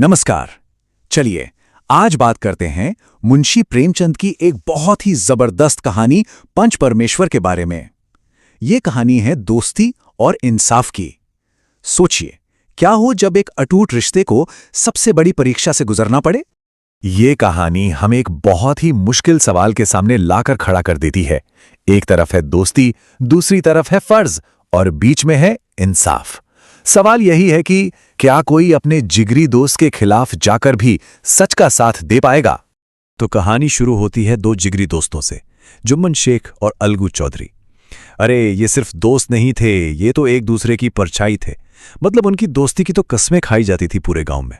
नमस्कार। चलिए आज बात करते हैं मुंशी प्रेमचंद की एक बहुत ही जबरदस्त कहानी पंच परमेश्वर के बारे में। ये कहानी है दोस्ती और इंसाफ की। सोचिए, क्या हो जब एक अटूट रिश्ते को सबसे बड़ी परीक्षा से गुजरना पड़े। ये कहानी हमें एक बहुत ही मुश्किल सवाल के सामने लाकर खड़ा कर देती है। एक तरफ है दोस्ती, दूसरी तरफ है फर्ज और बीच में है इंसाफ। सवाल यही है कि क्या कोई अपने जिगरी दोस्त के खिलाफ जाकर भी सच का साथ दे पाएगा। तो कहानी शुरू होती है दो जिगरी दोस्तों से, जुम्मन शेख और अलगू चौधरी। अरे ये सिर्फ दोस्त नहीं थे, ये तो एक दूसरे की परछाई थे। मतलब उनकी दोस्ती की तो कस्में खाई जाती थी पूरे गांव में।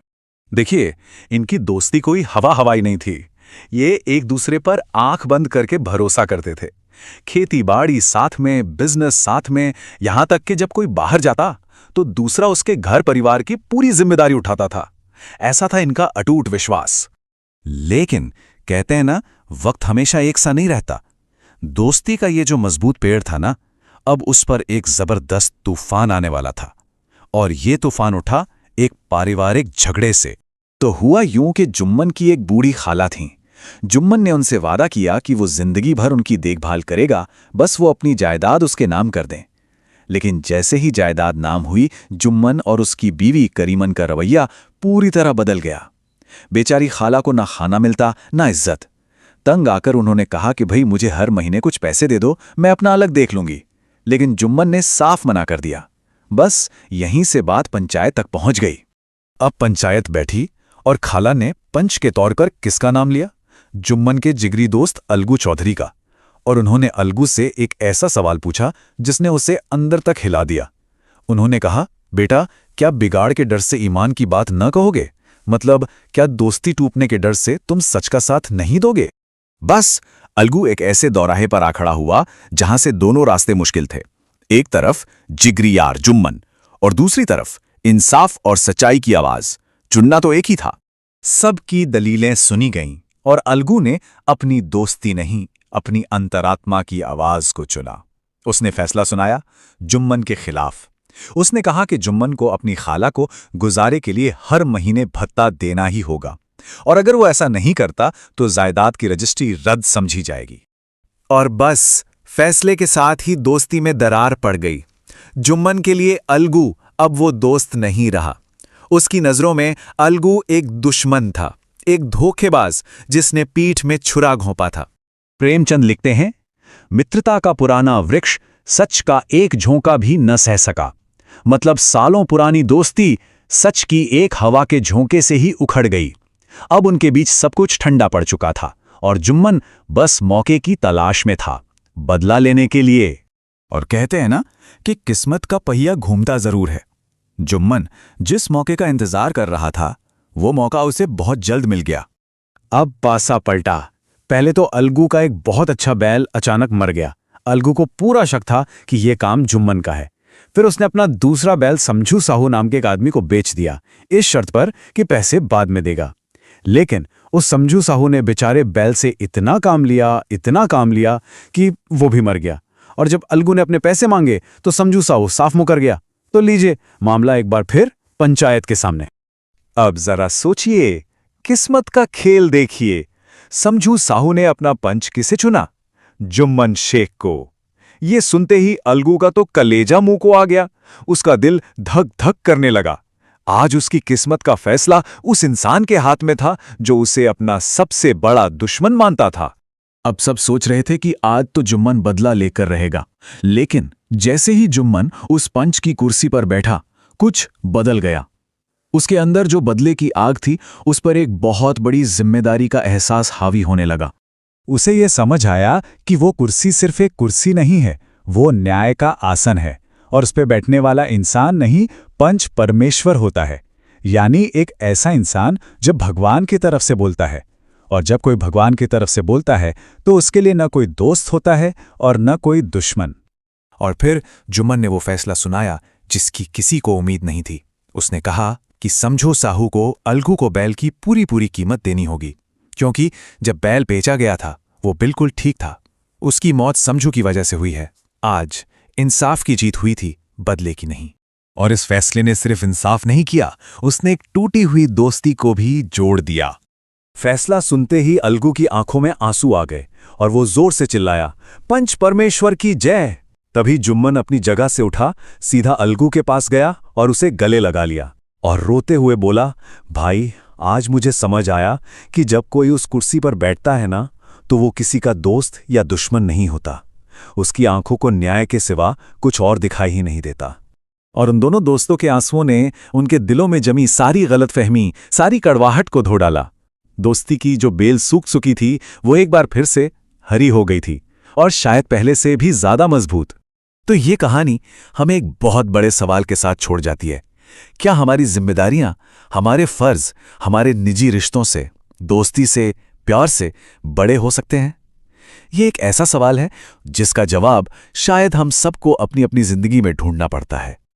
देखिए, इनकी दोस्ती कोई हवा हवाई नहीं थी। ये एक दूसरे पर आंख बंद करके भरोसा करते थे। खेती बाड़ी साथ में, बिजनेस साथ में, यहां तक कि जब कोई बाहर जाता तो दूसरा उसके घर परिवार की पूरी जिम्मेदारी उठाता था। ऐसा था इनका अटूट विश्वास। लेकिन कहते हैं ना, वक्त हमेशा एक सा नहीं रहता। दोस्ती का ये जो मजबूत पेड़ था ना, अब उस पर एक जबरदस्त तूफान आने वाला था। और ये तूफान उठा एक पारिवारिक झगड़े से। तो हुआ यूं कि जुम्मन की एक बूढ़ी खाला थीं। जुम्मन ने उनसे वादा किया कि वो जिंदगी भर उनकी देखभाल करेगा, बस वो अपनी जायदाद उसके नाम कर दें। लेकिन जैसे ही जायदाद नाम हुई, जुम्मन और उसकी बीवी करीमन का रवैया पूरी तरह बदल गया। बेचारी खाला को ना खाना मिलता ना इज्जत। तंग आकर उन्होंने कहा कि भाई मुझे हर महीने कुछ पैसे दे दो, मैं अपना अलग देख लूंगी। लेकिन जुम्मन ने साफ मना कर दिया। बस यहीं से बात पंचायत तक पहुंच गई। अब पंचायत बैठी और खाला ने पंच के तौर पर किसका नाम लिया? जुम्मन के जिगरी दोस्त अलगू चौधरी का। और उन्होंने अलगू से एक ऐसा सवाल पूछा जिसने उसे अंदर तक हिला दिया। उन्होंने कहा, बेटा, क्या बिगाड़ के डर से ईमान की बात न कहोगे? मतलब क्या दोस्ती टूटने के डर से तुम सच का साथ नहीं दोगे? बस अलगू एक ऐसे दौराहे पर आ खड़ा हुआ जहां से दोनों रास्ते मुश्किल थे। एक तरफ जिगरी यार जुम्मन और दूसरी तरफ इंसाफ और सच्चाई की आवाज। चुनना तो एक ही था। सबकी दलीलें सुनी गईं और अलगू ने अपनी दोस्ती नहीं, अपनी अंतरात्मा की आवाज को चुना। उसने फैसला सुनाया जुम्मन के खिलाफ। उसने कहा कि जुम्मन को अपनी खाला को गुजारे के लिए हर महीने भत्ता देना ही होगा, और अगर वो ऐसा नहीं करता तो जायदाद की रजिस्ट्री रद्द समझी जाएगी। और बस फैसले के साथ ही दोस्ती में दरार पड़ गई। जुम्मन के लिए अलगू अब वो दोस्त नहीं रहा। उसकी नजरों में अलगू एक दुश्मन था, एक धोखेबाज जिसने पीठ में छुरा घोंपा था। प्रेमचंद लिखते हैं, मित्रता का पुराना वृक्ष सच का एक झोंका भी न सह सका। मतलब सालों पुरानी दोस्ती सच की एक हवा के झोंके से ही उखड़ गई। अब उनके बीच सब कुछ ठंडा पड़ चुका था और जुम्मन बस मौके की तलाश में था, बदला लेने के लिए। और कहते हैं ना कि किस्मत का पहिया घूमता जरूर है। जुम्मन जिस मौके का इंतजार कर रहा था, वो मौका उसे बहुत जल्द मिल गया। अब पासा पलटा। पहले तो अलगू का एक बहुत अच्छा बैल अचानक मर गया। अलगू को पूरा शक था कि यह काम जुम्मन का है। फिर उसने अपना दूसरा बैल समझू साहू नाम के एक आदमी को बेच दिया, इस शर्त पर कि पैसे बाद में देगा। लेकिन उस समझू साहू ने बेचारे बैल से इतना काम लिया कि वो भी मर गया। और जब अलगू ने अपने पैसे मांगे तो समझू साहू साफ मुकर गया। तो लीजिए, मामला एक बार फिर पंचायत के सामने। अब जरा सोचिए, किस्मत का खेल देखिए। समझू साहू ने अपना पंच किसे चुना? जुम्मन शेख को। ये सुनते ही अलगू का तो कलेजा मुंह को आ गया। उसका दिल धक धक करने लगा। आज उसकी किस्मत का फैसला उस इंसान के हाथ में था जो उसे अपना सबसे बड़ा दुश्मन मानता था। अब सब सोच रहे थे कि आज तो जुम्मन बदला लेकर रहेगा। लेकिन जैसे ही जुम्मन उस पंच की कुर्सी पर बैठा, कुछ बदल गया। उसके अंदर जो बदले की आग थी, उस पर एक बहुत बड़ी जिम्मेदारी का एहसास हावी होने लगा। उसे यह समझ आया कि वो कुर्सी सिर्फ एक कुर्सी नहीं है, वो न्याय का आसन है। और उस पर बैठने वाला इंसान नहीं, पंच परमेश्वर होता है। यानी एक ऐसा इंसान जो भगवान की तरफ से बोलता है। और जब कोई भगवान की तरफ से बोलता है तो उसके लिए न कोई दोस्त होता है और न कोई दुश्मन। और फिर जुम्मन ने वो फैसला सुनाया जिसकी किसी को उम्मीद नहीं थी। उसने कहा कि समझो साहू को अलगू को बैल की पूरी कीमत देनी होगी, क्योंकि जब बैल बेचा गया था वो बिल्कुल ठीक था। उसकी मौत समझू की वजह से हुई है। आज इंसाफ की जीत हुई थी, बदले की नहीं। और इस फैसले ने सिर्फ इंसाफ नहीं किया, उसने एक टूटी हुई दोस्ती को भी जोड़ दिया। फैसला सुनते ही अलगू की आंखों में आंसू आ गए और वो जोर से चिल्लाया, पंच परमेश्वर की जय। तभी जुम्मन अपनी जगह से उठा, सीधा अलगू के पास गया और उसे गले लगा लिया और रोते हुए बोला, भाई, आज मुझे समझ आया कि जब कोई उस कुर्सी पर बैठता है ना, तो वो किसी का दोस्त या दुश्मन नहीं होता। उसकी आंखों को न्याय के सिवा कुछ और दिखाई ही नहीं देता। और उन दोनों दोस्तों के आंसुओं ने उनके दिलों में जमी सारी गलतफहमी, सारी कड़वाहट को धो डाला। दोस्ती की जो बेल सूख चुकी थी, वो एक बार फिर से हरी हो गई थी, और शायद पहले से भी ज्यादा मजबूत। तो ये कहानी हमें एक बहुत बड़े सवाल के साथ छोड़ जाती है। क्या हमारी जिम्मेदारियां, हमारे फर्ज, हमारे निजी रिश्तों से, दोस्ती से, प्यार से बड़े हो सकते हैं? ये एक ऐसा सवाल है जिसका जवाब शायद हम सबको अपनी अपनी जिंदगी में ढूंढना पड़ता है।